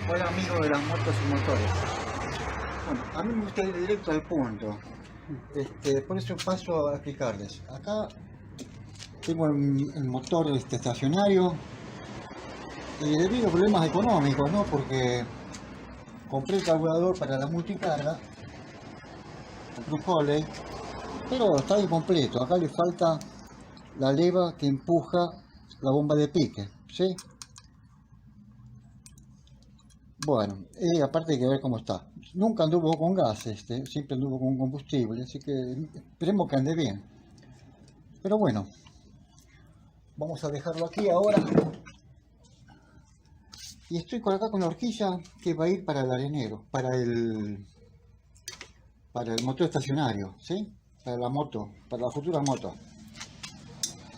Hola amigos de las motos y motores. Bueno, a mí me gusta ir directo al punto. Por eso paso a explicarles. Acá tengo el motor estacionario y debido a problemas económicos, ¿no? Porque compré el carburador para la multicarga, compré un Holley, pero está incompleto. Acá le falta la leva que empuja la bomba de pique, ¿sí? Bueno, aparte hay que ver cómo está. Nunca anduvo con gas, siempre anduvo con combustible, así que esperemos que ande bien. Pero bueno, vamos a dejarlo aquí ahora. Y estoy acá con la horquilla que va a ir para el arenero, para el motor estacionario, ¿sí? Para la moto, para la futura moto.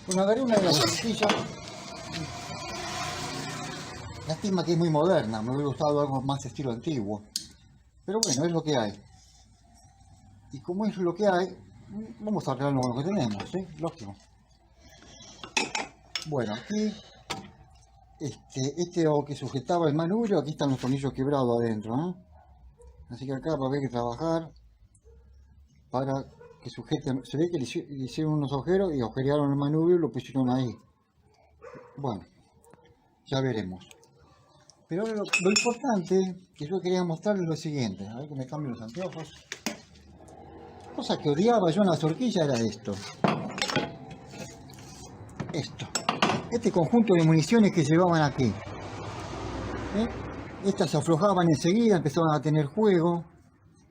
Bueno, agarré una de las horquillas. Lástima que es muy moderna, me hubiera gustado algo más estilo antiguo. Pero bueno, es lo que hay. Y como es lo que hay, vamos a arreglarlo con lo que tenemos, ¿sí? Lógico. Bueno, aquí, que sujetaba el manubrio, aquí están los tornillos quebrados adentro, ¿eh? Así que acá va a haber que trabajar para que sujeten. Se ve que le hicieron unos agujeros y agujerearon el manubrio y lo pusieron ahí. Bueno, ya veremos. Pero ahora lo importante que yo quería mostrarles es lo siguiente. A ver que me cambien los anteojos. Cosa que odiaba yo en las horquillas era esto. Este conjunto de municiones que llevaban aquí. ¿Eh? Estas se aflojaban enseguida, empezaban a tener juego.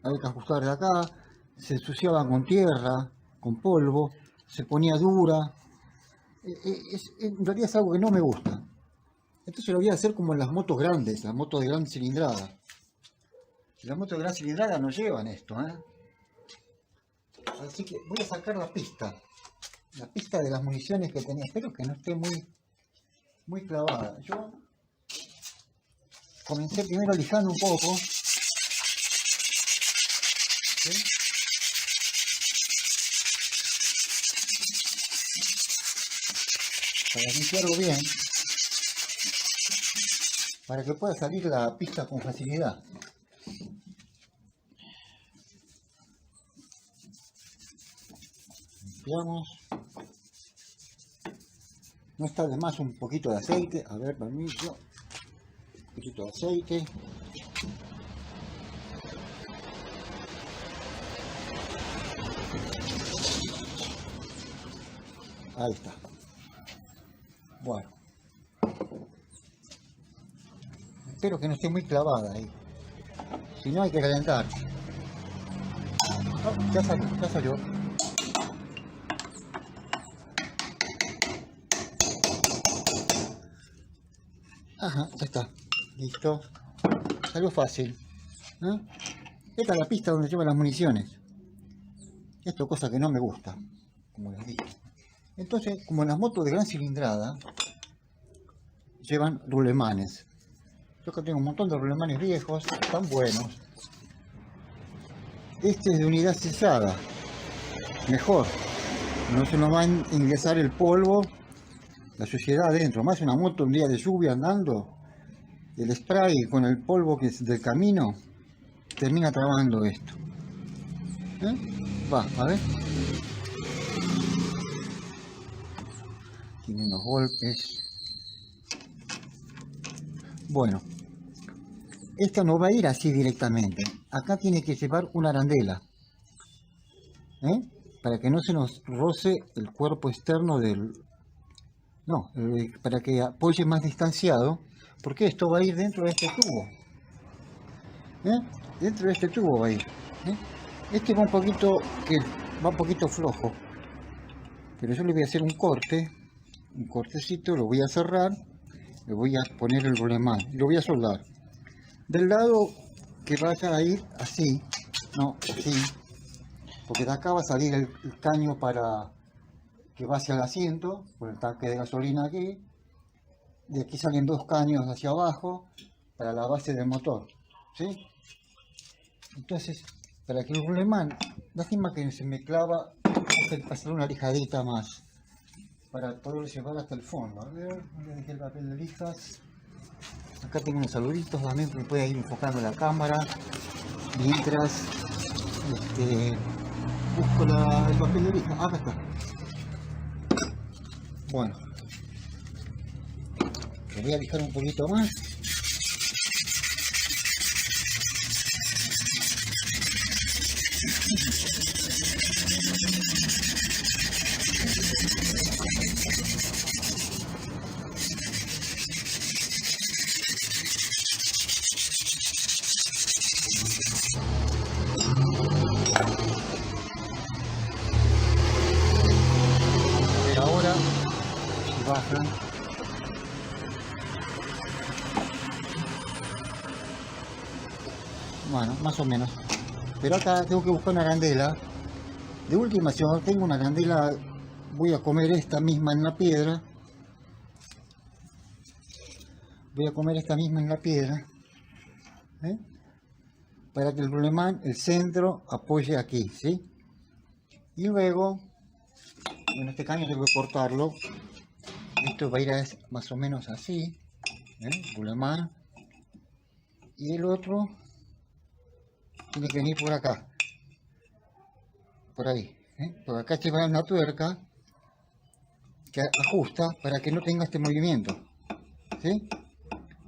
Había que ajustar de acá. Se ensuciaban con tierra, con polvo. Se ponía dura. En realidad es algo que no me gusta. Entonces lo voy a hacer como en las motos grandes, las motos de gran cilindrada. Las motos de gran cilindrada no llevan esto, ¿eh? Así que voy a sacar la pista de las municiones que tenía. Espero que no esté muy clavada. Yo comencé primero lijando un poco, ¿sí? Para limpiarlo bien, para que pueda salir la pista con facilidad. Limpiamos. No está de más un poquito de aceite. A ver, permiso. Un poquito de aceite. Ahí está. Bueno. Espero que no esté muy clavada ahí. Si no hay que calentar. Oh, ya salió. Ajá, ya está. Listo. Salió fácil. ¿No? Esta es la pista donde llevan las municiones. Esto es cosa que no me gusta, como les dije. Entonces, como en las motos de gran cilindrada, llevan rulemanes. Yo acá tengo un montón de rulemanes viejos, tan buenos. Este es de unidad sellada. Mejor. No se nos va a ingresar el polvo, la suciedad adentro. Más una moto un día de lluvia andando, el spray con el polvo que es del camino termina trabando esto. Va, a ver. Tiene unos golpes. Bueno, esta no va a ir así directamente. Acá tiene que llevar una arandela, para que no se nos roce el cuerpo externo del... No, para que apoye más distanciado, porque esto va a ir dentro de este tubo. Dentro de este tubo va a ir. Este va un poquito flojo, pero yo le voy a hacer un cortecito, lo voy a cerrar, le voy a poner el rolemán y lo voy a soldar. Del lado que vaya a ir así, no, así, porque de acá va a salir el caño para que va hacia el asiento, por el tanque de gasolina aquí. De aquí salen dos caños hacia abajo para la base del motor, ¿sí? Entonces, para que el rulemán, lástima que se me clava, hay que pasar una lijadita más para poder llevar hasta el fondo. A ver, ¿dónde dejé el papel de lijas? Acá tengo unos saluditos también que puede ir enfocando la cámara mientras busco el papel de orija. Acá está. Bueno, lo voy a lijar un poquito más. Ahora, si bajan, bueno, más o menos. Pero acá tengo que buscar una arandela. De última, si no tengo una arandela, voy a comer esta misma en la piedra. Voy a comer esta misma en la piedra. ¿Eh? Para que el rulemán, el centro, apoye aquí, ¿sí? Y luego, en este caño tengo que cortarlo. Esto va a ir más o menos así, rulemán. Y el otro tiene que venir por acá, por ahí. Por acá se va una tuerca que ajusta para que no tenga este movimiento, ¿sí?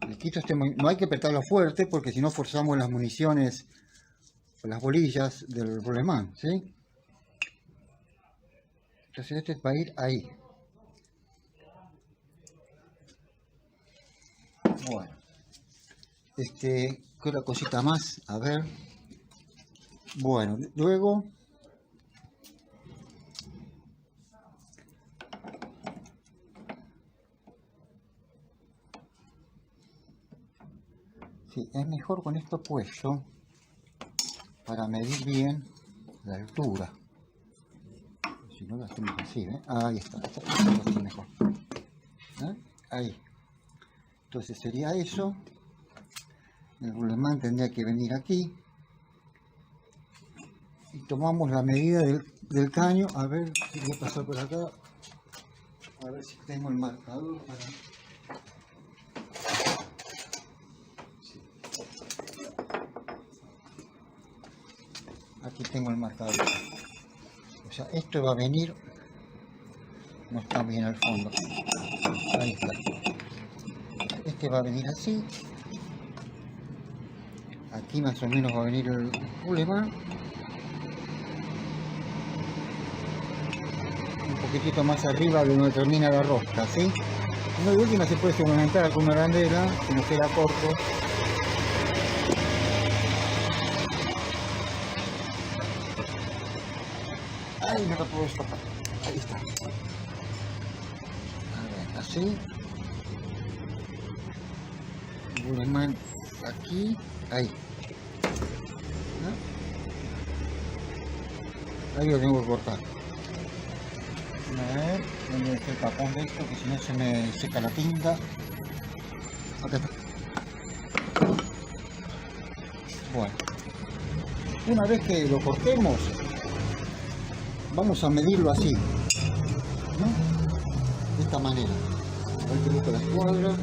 Le quito este movimiento. No hay que apretarlo fuerte porque si no forzamos las municiones o las bolillas del rulemán, ¿sí? Entonces este va a ir ahí. Bueno, ¿qué otra cosita más? A ver. Bueno, luego sí, es mejor con esto puesto para medir bien la altura. Si no lo hacemos así, ahí está, esto es mejor. Ahí. Entonces sería eso. El rulemán tendría que venir aquí. Y tomamos la medida del caño. A ver si voy a pasar por acá. A ver si tengo el marcador para... Sí. Aquí tengo el marcador. O sea, esto va a venir... No está bien al fondo. Ahí está. Este va a venir así. Aquí más o menos va a venir el rulemán. Un poquitito más arriba de donde termina la rosca, ¿sí? No, de última se puede segmentar con una arandela, si nos queda corto. Ay, no lo puedo escapar. Ahí está. A ver, así. Rulemán aquí, ahí. Ahí lo tengo que cortar. A ver, donde está el tapón de esto, que si no se me seca la tinta. Acá está. Bueno, una vez que lo cortemos, vamos a medirlo así, ¿no? De esta manera. A ver que busco la escuadra.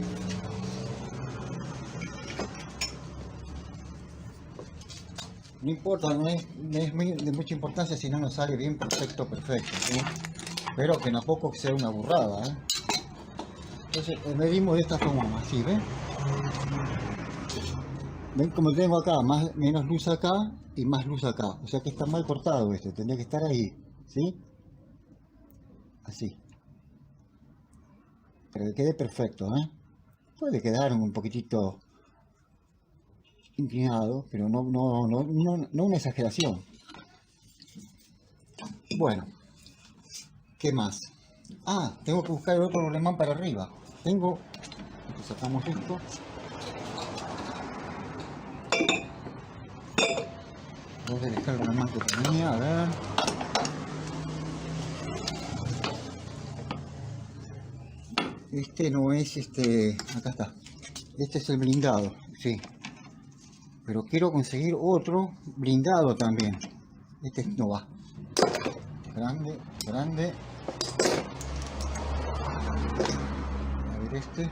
No importa, no es de mucha importancia si no nos sale bien perfecto, ¿sí? Pero que tampoco sea una burrada, Entonces medimos de esta forma, así, ¿ven? Ven como tengo acá, menos luz acá y más luz acá. O sea que está mal cortado tendría que estar ahí, ¿sí? Así. Pero que quede perfecto, Puede quedar un poquitito inclinado, pero no una exageración. Bueno, ¿qué más? Tengo que buscar el otro rulemán para arriba. Sacamos esto. Voy a dejar el rulemán que tenía, a ver. Este no es acá está. Este es el blindado, sí. Pero quiero conseguir otro blindado también. Este no va. Grande, grande. A ver este.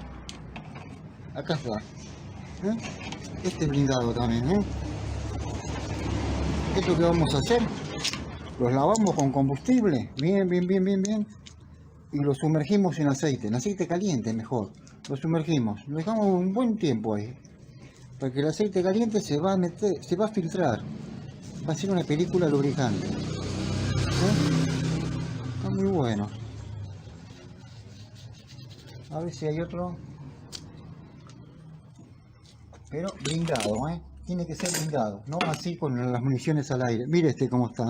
acá está. Este blindado también. Esto que vamos a hacer, los lavamos con combustible, bien, y los sumergimos en aceite caliente mejor. Lo sumergimos, lo dejamos un buen tiempo ahí, porque el aceite caliente se va a filtrar, va a ser una película lubricante. Está muy bueno. A ver si hay otro, pero blindado, tiene que ser blindado, no así con las municiones al aire. Mire este cómo está,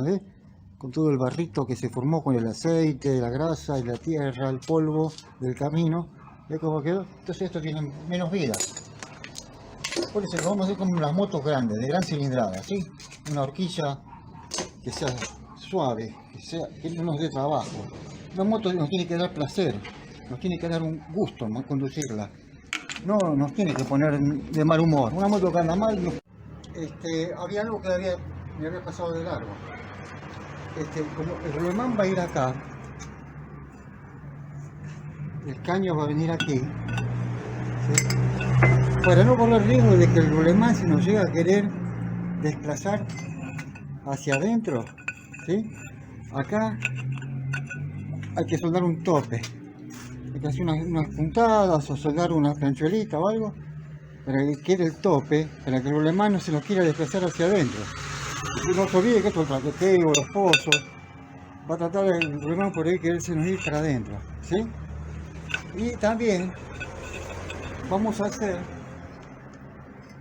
con todo el barrito que se formó con el aceite, la grasa y la tierra, el polvo del camino. ¿Ve cómo quedó? Entonces esto tiene menos vida. Por eso lo vamos a hacer como las motos grandes, de gran cilindrada, ¿sí? Una horquilla que sea suave, que no nos dé trabajo. Una moto nos tiene que dar placer, nos tiene que dar un gusto conducirla. No nos tiene que poner de mal humor. Una moto que anda mal, había algo que me había pasado de largo. Como el rulemán va a ir acá, el caño va a venir aquí, ¿sí? Para no correr riesgo de que el rulemán se nos llegue a querer desplazar hacia adentro, ¿sí? Acá hay que soldar un tope, hay que hacer unas puntadas o soldar una planchuelita o algo para que quede el tope, para que el rulemán no se nos quiera desplazar hacia adentro. Y no se olvide que esto es el traqueteo, los pozos, va a tratar el rulemán por ahí quererse nos ir para adentro, ¿sí? Y también vamos a hacer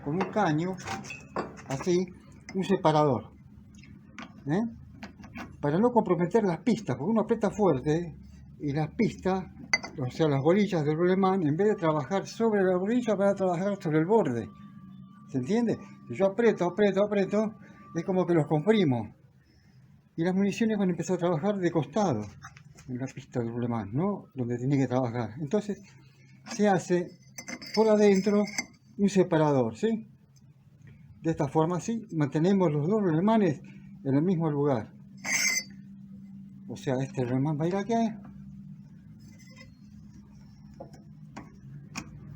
con un caño así un separador, para no comprometer las pistas, porque uno aprieta fuerte y las pistas, o sea las bolillas del rulemán, en vez de trabajar sobre la bolilla, van a trabajar sobre el borde. ¿Se entiende? Si yo aprieto, es como que los comprimo y las municiones van a empezar a trabajar de costado en la pista del rulemán, no donde tiene que trabajar. Entonces se hace por adentro un separador, ¿sí? De esta forma, sí, mantenemos los dos rulemanes en el mismo lugar. O sea, este rulemán va a ir aquí,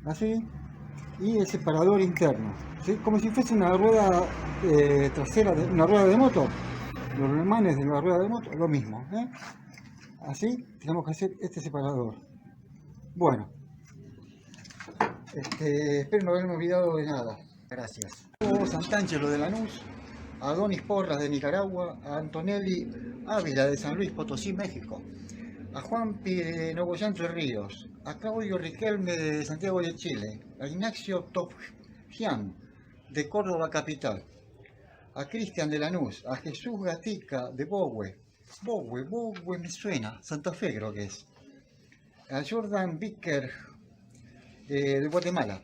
así, y el separador interno, ¿sí? Como si fuese una rueda trasera, una rueda de moto. Los rulemanes de la rueda de moto, lo mismo, Así tenemos que hacer este separador. Bueno, espero no haberme olvidado de nada. Gracias. Sant'Angelo de Lanús, a Adonis Porras de Nicaragua, a Antonelli Ávila de San Luis Potosí, México, a Juanpi de Nogoyá, Entre Ríos, a Claudio Riquelme de Santiago de Chile, a Ignacio Topjian de Córdoba Capital, a Cristian de Lanús, a Jesús Gatica de Bohue me suena, Santa Fe creo que es, a Jordan Vicker de Guatemala.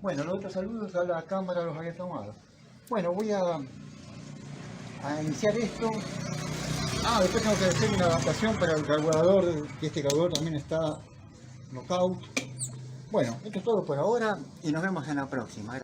Bueno, los otros saludos a la cámara los había tomado. Bueno, voy a iniciar esto. Después tengo que hacer una adaptación para el carburador, que este carburador también está knockout. Bueno, esto es todo por ahora y nos vemos en la próxima.